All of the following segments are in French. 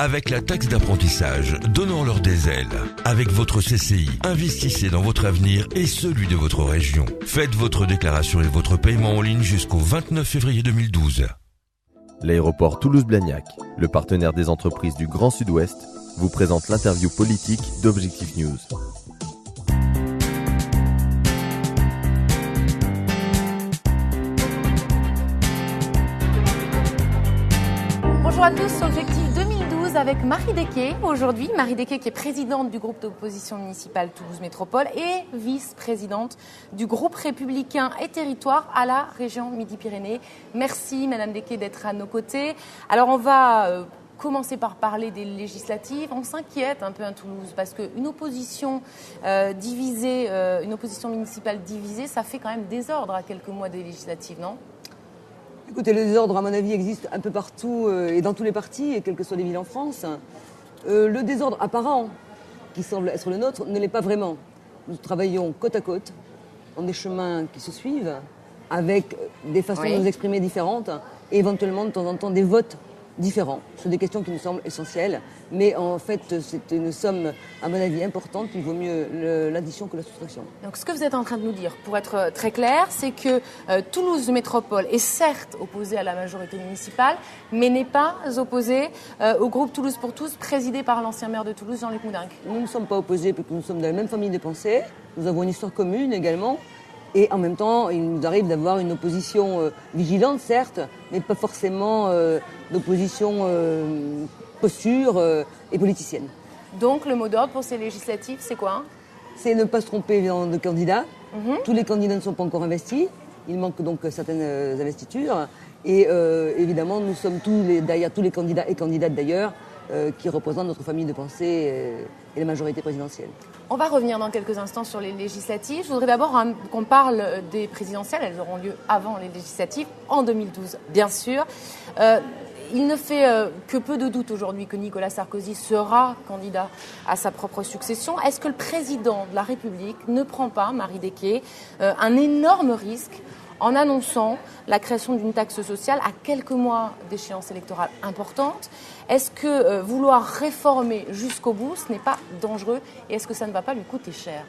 Avec la taxe d'apprentissage, donnons-leur des ailes. Avec votre CCI, investissez dans votre avenir et celui de votre région. Faites votre déclaration et votre paiement en ligne jusqu'au 29 février 2012. L'aéroport Toulouse-Blagnac, le partenaire des entreprises du Grand Sud-Ouest, vous présente l'interview politique d'Objectif News. Bonjour à tous, Objectif 2012 avec Marie Desquet. Aujourd'hui, Marie Desquet qui est présidente du groupe d'opposition municipale Toulouse Métropole et vice-présidente du groupe républicain et territoire à la région Midi-Pyrénées. Merci Madame Desquet d'être à nos côtés. Alors on va commencer par parler des législatives. On s'inquiète un peu à Toulouse parce qu'une opposition divisée, une opposition municipale divisée, ça fait quand même désordre à quelques mois des législatives, non ? Écoutez, le désordre, à mon avis, existe un peu partout et dans tous les partis, et quelles que soient les villes en France. Le désordre apparent, qui semble être le nôtre, ne l'est pas vraiment. Nous travaillons côte à côte, dans des chemins qui se suivent, avec des façons de nous exprimer différentes, et éventuellement, de temps en temps, des votes différents sur des questions qui nous semblent essentielles. Mais en fait, c'est une somme, à mon avis, importante. Il vaut mieux l'addition que la soustraction. Donc ce que vous êtes en train de nous dire, pour être très clair, c'est que Toulouse Métropole est certes opposée à la majorité municipale, mais n'est pas opposée au groupe Toulouse pour tous, présidé par l'ancien maire de Toulouse, Jean-Luc Moudenc. Nous ne sommes pas opposés, parce que nous sommes de la même famille de pensée. Nous avons une histoire commune également. Et en même temps, il nous arrive d'avoir une opposition vigilante, certes, mais pas forcément d'opposition posture et politicienne. Donc le mot d'ordre pour ces législatives, c'est quoi ? C'est ne pas se tromper de candidats. Tous les candidats ne sont pas encore investis. Il manque donc certaines investitures. Et évidemment, nous sommes derrière tous les candidats et candidates d'ailleurs, qui représentent notre famille de pensée et la majorité présidentielle. On va revenir dans quelques instants sur les législatives. Je voudrais d'abord qu'on parle des présidentielles. Elles auront lieu avant les législatives, en 2012, bien sûr. Il ne fait que peu de doute aujourd'hui que Nicolas Sarkozy sera candidat à sa propre succession. Est-ce que le président de la République ne prend pas, Marie Desquet, un énorme risque en annonçant la création d'une taxe sociale à quelques mois d'échéance électorale importante? Est-ce que vouloir réformer jusqu'au bout, ce n'est pas dangereux? Et est-ce que ça ne va pas lui coûter cher?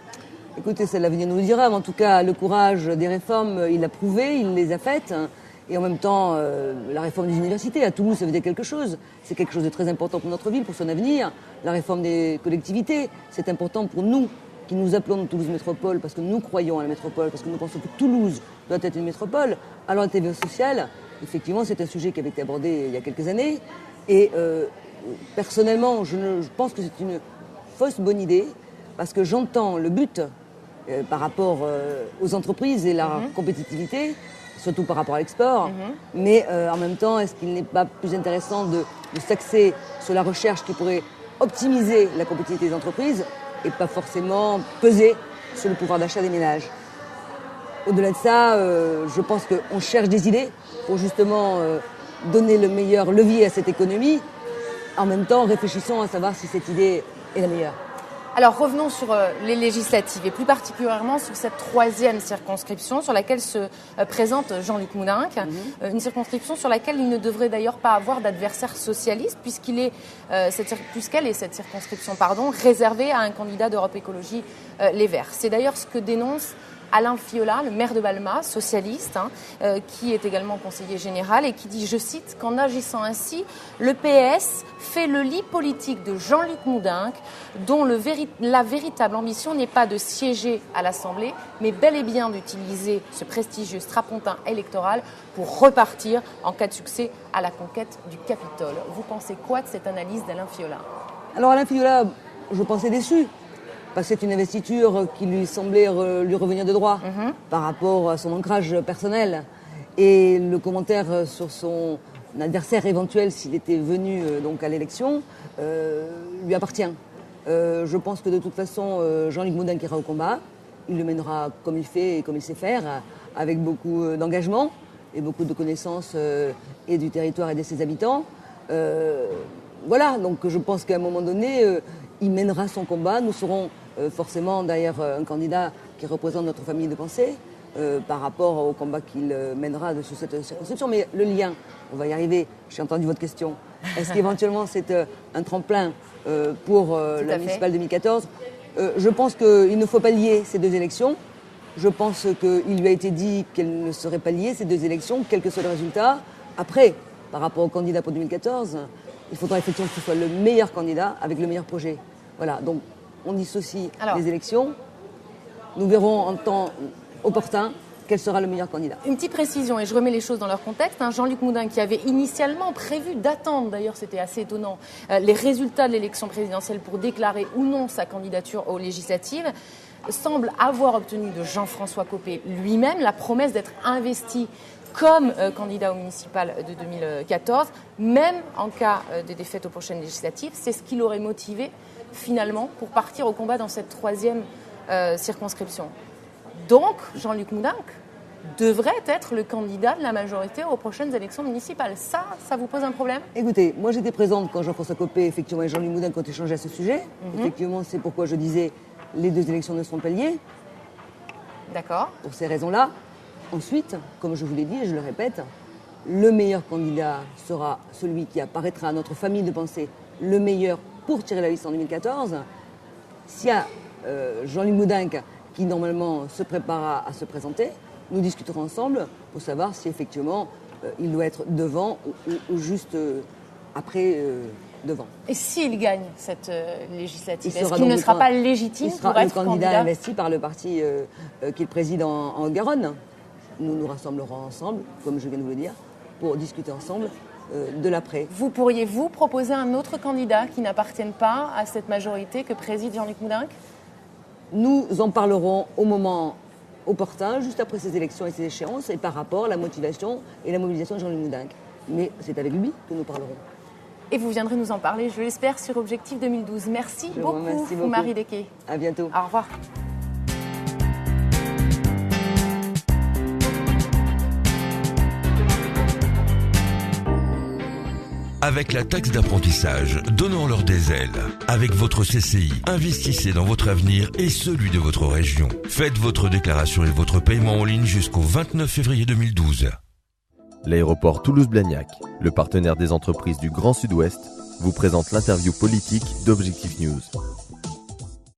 Écoutez, c'est l'avenir nous le dira, mais en tout cas, le courage des réformes, il l'a prouvé, il les a faites. Et en même temps, la réforme des universités, à Toulouse, ça veut dire quelque chose. C'est quelque chose de très important pour notre ville, pour son avenir. La réforme des collectivités, c'est important pour nous, qui nous appelons Toulouse Métropole, parce que nous croyons à la métropole, parce que nous pensons que Toulouse doit être une métropole. Alors la TVA sociale, effectivement, c'est un sujet qui avait été abordé il y a quelques années. Et personnellement, je pense que c'est une fausse bonne idée, parce que j'entends le but par rapport aux entreprises et la compétitivité, surtout par rapport à l'export. Mais en même temps, est-ce qu'il n'est pas plus intéressant de s'axer sur la recherche qui pourrait optimiser la compétitivité des entreprises et pas forcément peser sur le pouvoir d'achat des ménages? Au-delà de ça, je pense qu'on cherche des idées pour justement donner le meilleur levier à cette économie. En même temps, réfléchissons à savoir si cette idée est la meilleure. Alors revenons sur les législatives et plus particulièrement sur cette troisième circonscription sur laquelle se présente Jean-Luc Moudenc. Une circonscription sur laquelle il ne devrait d'ailleurs pas avoir d'adversaire socialiste puisqu'elle est cette circonscription réservée à un candidat d'Europe Écologie Les Verts. C'est d'ailleurs ce que dénonce Alain Fiola, le maire de Balma, socialiste, qui est également conseiller général et qui dit, je cite, qu'en agissant ainsi, le PS fait le lit politique de Jean-Luc Moudenc, dont la véritable ambition n'est pas de siéger à l'Assemblée, mais bel et bien d'utiliser ce prestigieux strapontin électoral pour repartir en cas de succès à la conquête du Capitole. Vous pensez quoi de cette analyse d'Alain Fiola ? Alors Alain Fiola, je pensais déçu. Parce que c'est une investiture qui lui semblait lui revenir de droit par rapport à son ancrage personnel. Et le commentaire sur son adversaire éventuel, s'il était venu donc à l'élection, lui appartient. Je pense que de toute façon, Jean-Luc Moudenc ira au combat. Il le mènera comme il fait et comme il sait faire, avec beaucoup d'engagement et beaucoup de connaissances et du territoire et de ses habitants. Voilà, donc je pense qu'à un moment donné, il mènera son combat. Nous serons forcément derrière un candidat qui représente notre famille de pensée par rapport au combat qu'il mènera sur cette circonscription. Mais le lien, on va y arriver, j'ai entendu votre question, Est-ce qu'éventuellement c'est un tremplin pour la municipale 2014 ? Je pense qu'il ne faut pas lier ces deux élections. Je pense qu'il lui a été dit qu'elles ne seraient pas liées, ces deux élections, quel que soit le résultat. Après, par rapport au candidat pour 2014, il faudra effectivement que ce soit le meilleur candidat avec le meilleur projet. Voilà, donc on dissocie les élections. Nous verrons en temps opportun quel sera le meilleur candidat. Une petite précision, et je remets les choses dans leur contexte. Jean-Luc Moudin, qui avait initialement prévu d'attendre, d'ailleurs c'était assez étonnant, les résultats de l'élection présidentielle pour déclarer ou non sa candidature aux législatives, semble avoir obtenu de Jean-François Copé lui-même la promesse d'être investi comme candidat au municipal de 2014, même en cas de défaite aux prochaines législatives. C'est ce qui l'aurait motivé finalement pour partir au combat dans cette troisième circonscription. Donc, Jean-Luc Moudin devrait être le candidat de la majorité aux prochaines élections municipales. Ça vous pose un problème ? Écoutez, moi j'étais présente quand Jean-François Copé, effectivement, et Jean-Luc Moudin ont échangé à ce sujet. Effectivement, c'est pourquoi je disais les deux élections ne seront pas liées. D'accord. Pour ces raisons-là. Ensuite, comme je vous l'ai dit et je le répète, le meilleur candidat sera celui qui apparaîtra à notre famille de pensée le meilleur pour tirer la liste en 2014. S'il y a Jean-Luc Moudin qui normalement se préparera à se présenter, nous discuterons ensemble pour savoir si effectivement il doit être devant ou juste après devant. Et s'il gagne cette législative, est-ce qu'il ne sera pas légitime pour être candidat ? Il sera le candidat investi par le parti qu'il préside en Haute-Garonne. Nous nous rassemblerons ensemble, comme je viens de vous le dire, pour discuter ensemble de l'après. Vous pourriez vous proposer un autre candidat qui n'appartienne pas à cette majorité que préside Jean-Luc Moudin ? Nous en parlerons au moment opportun, juste après ces élections et ces échéances, et par rapport à la motivation et la mobilisation de Jean-Luc Moudin. Mais c'est avec lui que nous parlerons. Et vous viendrez nous en parler, je l'espère, sur Objectif 2012. Merci beaucoup, Marie Desquet. À bientôt. Au revoir. Avec la taxe d'apprentissage, donnons-leur des ailes. Avec votre CCI, investissez dans votre avenir et celui de votre région. Faites votre déclaration et votre paiement en ligne jusqu'au 29 février 2012. L'aéroport Toulouse-Blagnac, le partenaire des entreprises du Grand Sud-Ouest, vous présente l'interview politique d'Objectif News.